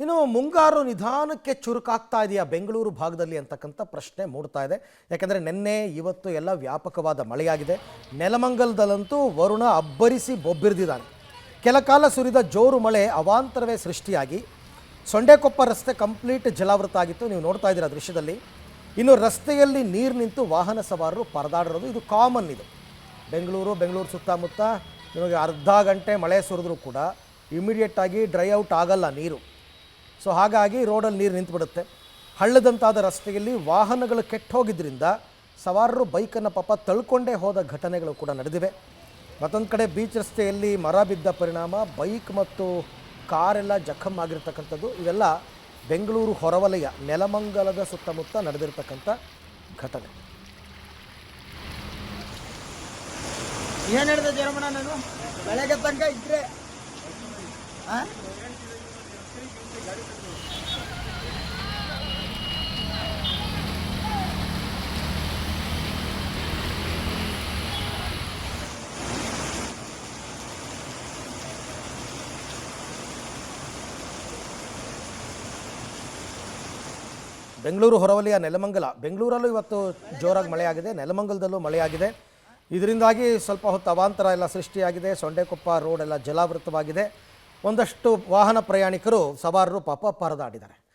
ಇನ್ನು ಮುಂಗಾರು ನಿಧಾನಕ್ಕೆ ಚುರುಕಾಗ್ತಾ ಇದೆಯಾ ಬೆಂಗಳೂರು ಭಾಗದಲ್ಲಿ ಅಂತಕ್ಕಂಥ ಪ್ರಶ್ನೆ ಮೂಡ್ತಾ ಇದೆ. ಯಾಕೆಂದರೆ ನಿನ್ನೆ ಇವತ್ತು ಎಲ್ಲ ವ್ಯಾಪಕವಾದ ಮಳೆಯಾಗಿದೆ. ನೆಲಮಂಗಲದಲ್ಲಂತೂ ವರುಣ ಅಬ್ಬರಿಸಿ ಬೊಬ್ಬಿರಿದಿದ್ದಾನೆ. ಕೆಲ ಕಾಲ ಸುರಿದ ಜೋರು ಮಳೆ ಅವಾಂತರವೇ ಸೃಷ್ಟಿಯಾಗಿ ಸೊಂಡೆಕೊಪ್ಪ ರಸ್ತೆ ಕಂಪ್ಲೀಟ್ ಜಲಾವೃತ ಆಗಿತ್ತು. ನೀವು ನೋಡ್ತಾ ಇದ್ದೀರಾ ದೃಶ್ಯದಲ್ಲಿ. ಇನ್ನು ರಸ್ತೆಯಲ್ಲಿ ನೀರು ನಿಂತು ವಾಹನ ಸವಾರರು ಪರದಾಡಿರೋದು ಇದು ಕಾಮನ್. ಇದು ಬೆಂಗಳೂರು ಸುತ್ತಮುತ್ತ ನಿಮಗೆ ಅರ್ಧ ಗಂಟೆ ಮಳೆ ಸುರಿದ್ರೂ ಕೂಡ ಇಮಿಡಿಯೇಟಾಗಿ ಡ್ರೈ ಔಟ್ ಆಗಲ್ಲ ನೀರು. ಸೊ ಹಾಗಾಗಿ ರೋಡಲ್ಲಿ ನೀರು ನಿಂತುಬಿಡುತ್ತೆ. ಹಳ್ಳದಂತಾದ ರಸ್ತೆಯಲ್ಲಿ ವಾಹನಗಳು ಕೆಟ್ಟು ಹೋಗಿದ್ದರಿಂದ ಸವಾರರು ಬೈಕನ್ನು ಪಾಪ ತಳ್ಕೊಂಡೇ ಹೋದ ಘಟನೆಗಳು ಕೂಡ ನಡೆದಿವೆ. ಮತ್ತೊಂದು ಕಡೆ ಬೀಚ್ ರಸ್ತೆಯಲ್ಲಿ ಮರ ಬಿದ್ದ ಪರಿಣಾಮ ಬೈಕ್ ಮತ್ತು ಕಾರೆಲ್ಲ ಜಖಮ್ ಆಗಿರ್ತಕ್ಕಂಥದ್ದು. ಇವೆಲ್ಲ ಬೆಂಗಳೂರು ಹೊರವಲಯ ನೆಲಮಂಗಲದ ಸುತ್ತಮುತ್ತ ನಡೆದಿರ್ತಕ್ಕಂಥ ಘಟನೆ. ಏನು ಹೇಳಿದೆ ಜರಮಣ, ನಾನು ಬೆಳಗ್ಗೆ ತನಕ ಇದ್ರೆ ಬೆಂಗಳೂರು ಹೊರವಲಯ ನೆಲಮಂಗಲ. ಬೆಂಗಳೂರಲ್ಲೂ ಇವತ್ತು ಜೋರಾಗಿ ಮಳೆಯಾಗಿದೆ, ನೆಲಮಂಗಲದಲ್ಲೂ ಮಳೆಯಾಗಿದೆ. ಇದರಿಂದಾಗಿ ಸ್ವಲ್ಪ ಹೊತ್ತು ಅವಾಂತರ ಎಲ್ಲ ಸೃಷ್ಟಿಯಾಗಿದೆ. ಸೊಂಡೆಕೊಪ್ಪ ರೋಡ್ ಎಲ್ಲ ಜಲಾವೃತವಾಗಿದೆ. ಒಂದಷ್ಟು ವಾಹನ ಪ್ರಯಾಣಿಕರು ಸವಾರರು ಪಾಪ ಪರದಾಡಿದ್ದಾರೆ.